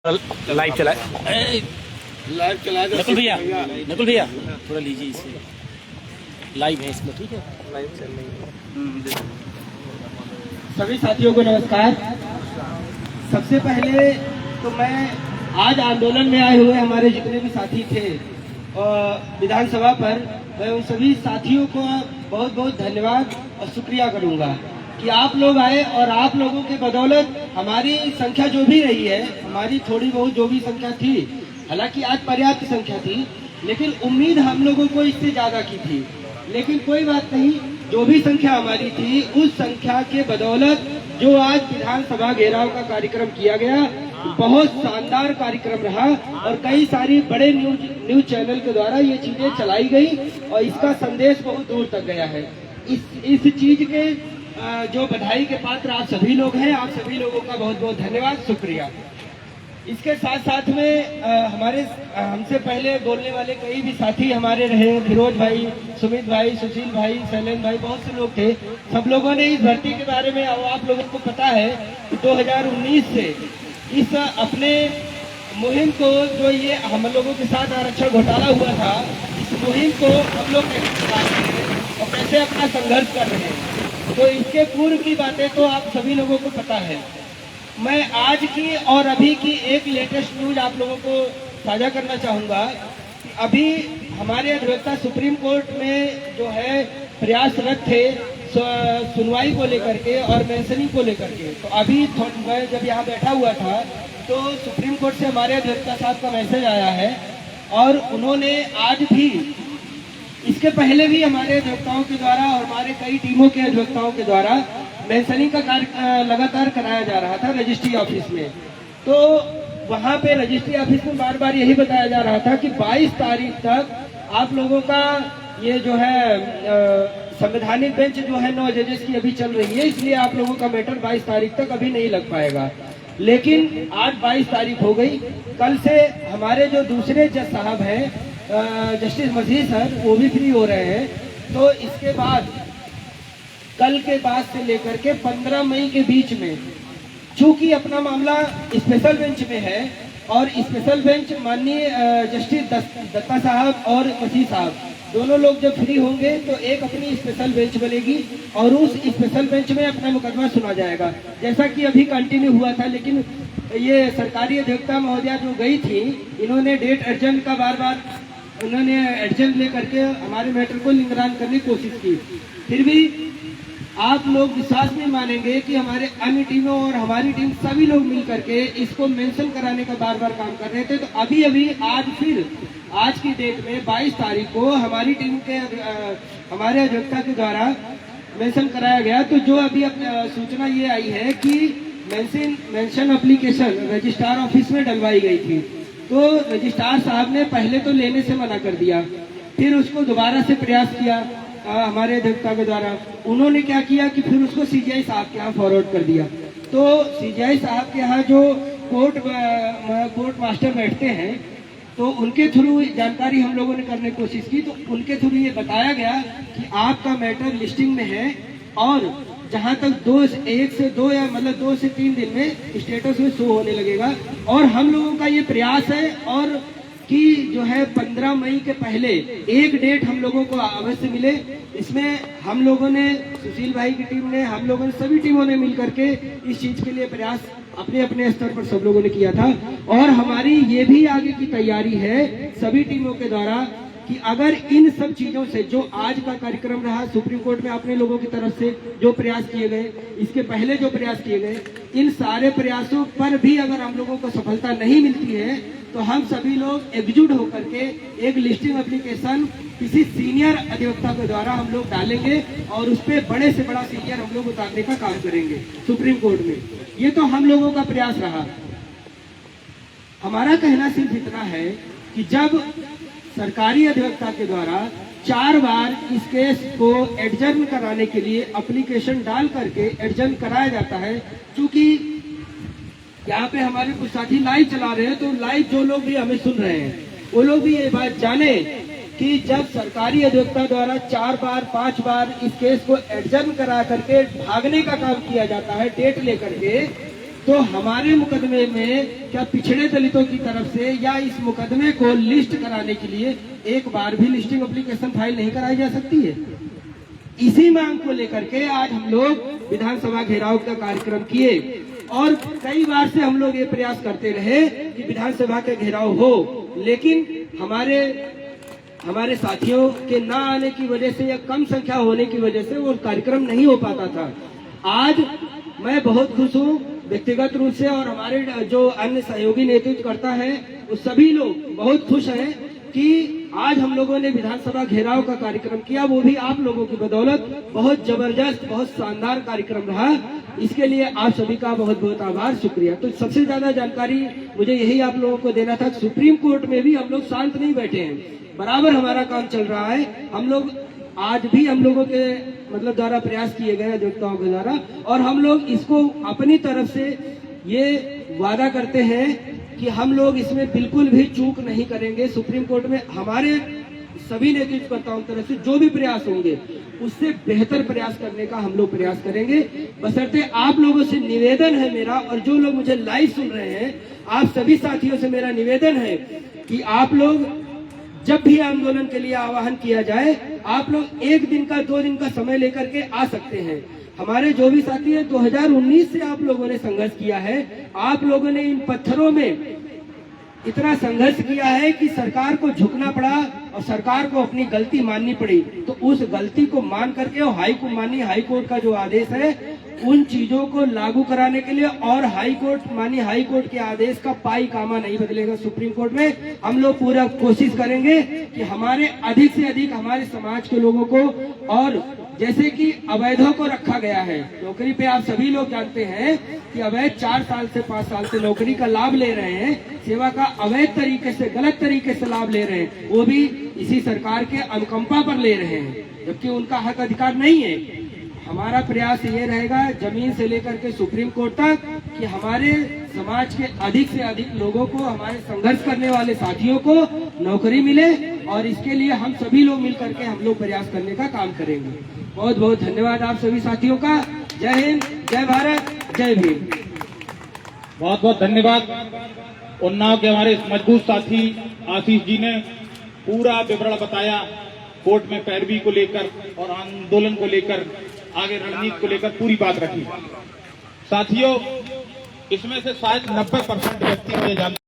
Live चला नकुल भैया थोड़ा लीजिए इसे, लाइव है इसमें, ठीक है, लाइव चल रही है। सभी साथियों को नमस्कार। सबसे पहले तो मैं आज आंदोलन में आए हुए हमारे जितने भी साथी थे और विधानसभा पर, मैं उन सभी साथियों को बहुत बहुत धन्यवाद और शुक्रिया करूंगा कि आप लोग आए और आप लोगों के बदौलत हमारी संख्या जो भी रही है, हमारी थोड़ी बहुत जो भी संख्या थी, हालांकि आज पर्याप्त संख्या थी, लेकिन उम्मीद हम लोगों को इससे ज्यादा की थी। लेकिन कोई बात नहीं, जो भी संख्या हमारी थी उस संख्या के बदौलत जो आज विधानसभा घेराव का कार्यक्रम किया गया, बहुत शानदार कार्यक्रम रहा और कई सारी बड़े न्यूज चैनल के द्वारा ये चीजें चलाई गई और इसका संदेश बहुत दूर तक गया है। इस चीज के जो बधाई के पात्र आप सभी लोग हैं, आप सभी लोगों का बहुत बहुत धन्यवाद, शुक्रिया। इसके साथ साथ में हमारे हमसे पहले बोलने वाले कई भी साथी हमारे रहे, फिरोज भाई, सुमित भाई, सुशील भाई, शैलेंद्र भाई, बहुत से लोग थे। सब लोगों ने इस भर्ती के बारे में, आप लोगों को पता है कि 2019 से इस अपने मुहिम को, जो ये हम लोगों के साथ आरक्षण घोटाला हुआ था, इस मुहिम को हम लोग कैसे चला रहे हैं और कैसे अपना संघर्ष कर रहे हैं, तो इसके पूर्व की बातें तो आप सभी लोगों को पता है। मैं आज की और अभी की एक लेटेस्ट न्यूज आप लोगों को साझा करना चाहूँगा। अभी हमारे अधिवक्ता सुप्रीम कोर्ट में जो है प्रयासरत थे सुनवाई को लेकर के और मेंशनिंग को लेकर के। तो अभी मैं जब यहाँ बैठा हुआ था तो सुप्रीम कोर्ट से हमारे अधिवक्ता साहब का मैसेज आया है और उन्होंने आज भी, इसके पहले भी हमारे अधिवक्ताओं के द्वारा और हमारे कई टीमों के अधिवक्ताओं के द्वारा मेंशनिंग का कार्य लगातार कराया जा रहा था रजिस्ट्री ऑफिस में। तो वहाँ पे रजिस्ट्री ऑफिस में बार बार यही बताया जा रहा था कि 22 तारीख तक आप लोगों का ये जो है संवैधानिक बेंच जो है 9 जजेस की अभी चल रही है, इसलिए आप लोगों का मैटर 22 तारीख तक अभी नहीं लग पाएगा। लेकिन आज 22 तारीख हो गई। कल से हमारे जो दूसरे जज साहब हैं, जस्टिस मसीह सर, वो भी फ्री हो रहे हैं। तो इसके बाद कल के बाद से लेकर के 15 मई के बीच में, चूंकि अपना मामला स्पेशल बेंच में है और स्पेशल बेंच माननीय जस्टिस दत्ता साहब और मसीह साहब दोनों लोग जब फ्री होंगे तो एक अपनी स्पेशल बेंच बनेगी और उस स्पेशल बेंच में अपना मुकदमा सुना जाएगा, जैसा कि अभी कंटिन्यू हुआ था। लेकिन ये सरकारी अधिवक्ता महोदया जो गई थी, इन्होंने डेट अर्जेंट का बार बार उन्होंने अर्जेंट लेकर के हमारे मैटर को निगरान करने की कोशिश की। फिर भी आप लोग विश्वास नहीं मानेंगे कि हमारे अन्य टीमों और हमारी टीम सभी लोग मिल करके इसको मेंशन कराने का बार बार काम कर रहे थे। तो अभी आज फिर आज की डेट में 22 तारीख को हमारी टीम के हमारे अधिवक्ता के द्वारा मेंशन कराया गया। तो जो अभी सूचना ये आई है कि मेंशन एप्लीकेशन रजिस्ट्रार ऑफिस में डलवाई गई थी, तो रजिस्ट्रार साहब ने पहले तो लेने से मना कर दिया, फिर उसको दोबारा से प्रयास किया हमारे अधिवक्ता के द्वारा। उन्होंने क्या किया कि फिर उसको सीजीआई साहब के यहाँ फॉरवर्ड कर दिया। तो सीजीआई साहब के यहाँ जो कोर्ट मास्टर बैठते हैं, तो उनके थ्रू जानकारी हम लोगों ने करने की कोशिश की। तो उनके थ्रू ये बताया गया कि आपका मैटर लिस्टिंग में है और जहां तक 2 से 3 दिन में स्टेटस में शो होने लगेगा। और हम लोगों का ये प्रयास है और कि जो है 15 मई के पहले एक डेट हम लोगों को अवश्य मिले। इसमें हम लोगों ने, सुशील भाई की टीम ने, हम लोगों ने, सभी टीमों ने मिलकर के इस चीज के लिए प्रयास अपने अपने स्तर पर सब लोगों ने किया था। और हमारी ये भी आगे की तैयारी है सभी टीमों के द्वारा कि अगर इन सब चीजों से, जो आज का कार्यक्रम रहा सुप्रीम कोर्ट में अपने लोगों की तरफ से जो प्रयास किए गए, इसके पहले जो प्रयास किए गए, इन सारे प्रयासों पर भी अगर हम लोगों को सफलता नहीं मिलती है तो हम सभी लोग एकजुट होकर के एक लिस्टिंग एप्लीकेशन किसी सीनियर अधिवक्ता के द्वारा हम लोग डालेंगे और उस पर बड़े से बड़ा सीनियर हम लोग उतारने का काम करेंगे सुप्रीम कोर्ट में। ये तो हम लोगों का प्रयास रहा। हमारा कहना सिर्फ इतना है कि जब सरकारी अधिवक्ता के द्वारा 4 बार इस केस को एडजर्न कराने के लिए एप्लीकेशन डाल करके एडजर्न कराया जाता है, चूंकि यहाँ पे हमारे कुछ साथी लाइव चला रहे हैं, तो लाइव जो लोग भी हमें सुन रहे हैं वो लोग भी ये बात जाने कि जब सरकारी अधिवक्ता द्वारा 4 बार 5 बार इस केस को एडजर्न करा करके भागने का काम किया जाता है डेट लेकर के, तो हमारे मुकदमे में क्या पिछड़े दलितों की तरफ से या इस मुकदमे को लिस्ट कराने के लिए एक बार भी लिस्टिंग एप्लीकेशन फाइल नहीं कराई जा सकती है? इसी मांग को लेकर के आज हम लोग विधानसभा घेराव का कार्यक्रम किए और कई बार से हम लोग ये प्रयास करते रहे कि विधानसभा का घेराव हो, लेकिन हमारे साथियों के ना आने की वजह से या कम संख्या होने की वजह से वो कार्यक्रम नहीं हो पाता था। आज मैं बहुत खुश हूँ व्यक्तिगत रूप से, और हमारे जो अन्य सहयोगी नेतृत्व करता है वो सभी लोग बहुत खुश हैं कि आज हम लोगों ने विधानसभा घेराव का कार्यक्रम किया, वो भी आप लोगों की बदौलत। बहुत जबरदस्त, बहुत शानदार कार्यक्रम रहा। इसके लिए आप सभी का बहुत बहुत आभार, शुक्रिया। तो सबसे ज्यादा जानकारी मुझे यही आप लोगों को देना था। सुप्रीम कोर्ट में भी हम लोग शांत नहीं बैठे हैं, बराबर हमारा काम चल रहा है। हम लोग आज भी हम लोगों के द्वारा प्रयास किए गए अधिवक्ताओं के द्वारा, और हम लोग इसको अपनी तरफ से ये वादा करते हैं कि हम लोग इसमें बिल्कुल भी चूक नहीं करेंगे। सुप्रीम कोर्ट में हमारे सभी नेतृत्वकर्ताओं की तरफ से जो भी प्रयास होंगे उससे बेहतर प्रयास करने का हम लोग प्रयास करेंगे। बशर्ते आप लोगों से निवेदन है मेरा, और जो लोग मुझे लाइव सुन रहे हैं, आप सभी साथियों से मेरा निवेदन है कि आप लोग जब भी आंदोलन के लिए आह्वान किया जाए, आप लोग 1 दिन का 2 दिन का समय लेकर के आ सकते हैं। हमारे जो भी साथी हैं, 2019 से आप लोगों ने संघर्ष किया है। आप लोगों ने इन पत्थरों में इतना संघर्ष किया है कि सरकार को झुकना पड़ा और सरकार को अपनी गलती माननी पड़ी। तो उस गलती को मान करके और हाई कोर्ट का जो आदेश है उन चीजों को लागू कराने के लिए, और हाई कोर्ट के आदेश का पाई कामा नहीं बदलेगा। सुप्रीम कोर्ट में हम लोग पूरा कोशिश करेंगे कि हमारे अधिक से अधिक हमारे समाज के लोगों को, और जैसे कि अवैधों को रखा गया है नौकरी पे, आप सभी लोग जानते हैं कि अवैध 4 साल से 5 साल से नौकरी का लाभ ले रहे हैं, सेवा का अवैध तरीके से, गलत तरीके से लाभ ले रहे हैं, वो भी इसी सरकार के अनुकंपा पर ले रहे हैं, जबकि उनका हक अधिकार नहीं है। हमारा प्रयास ये रहेगा जमीन से लेकर के सुप्रीम कोर्ट तक कि हमारे समाज के अधिक से अधिक लोगों को, हमारे संघर्ष करने वाले साथियों को नौकरी मिले, और इसके लिए हम सभी लोग मिलकर के हम लोग प्रयास करने का काम करेंगे। बहुत बहुत धन्यवाद आप सभी साथियों का। जय हिंद, जय भारत, जय भीम। बहुत बहुत धन्यवाद। उन्नाव के हमारे मजबूत साथी आशीष जी ने पूरा विवरण बताया, कोर्ट में पैरवी को लेकर और आंदोलन को लेकर, आगे रणनीति को लेकर पूरी बात रखी। साथियों, इसमें से शायद 90% व्यक्ति मुझे जानते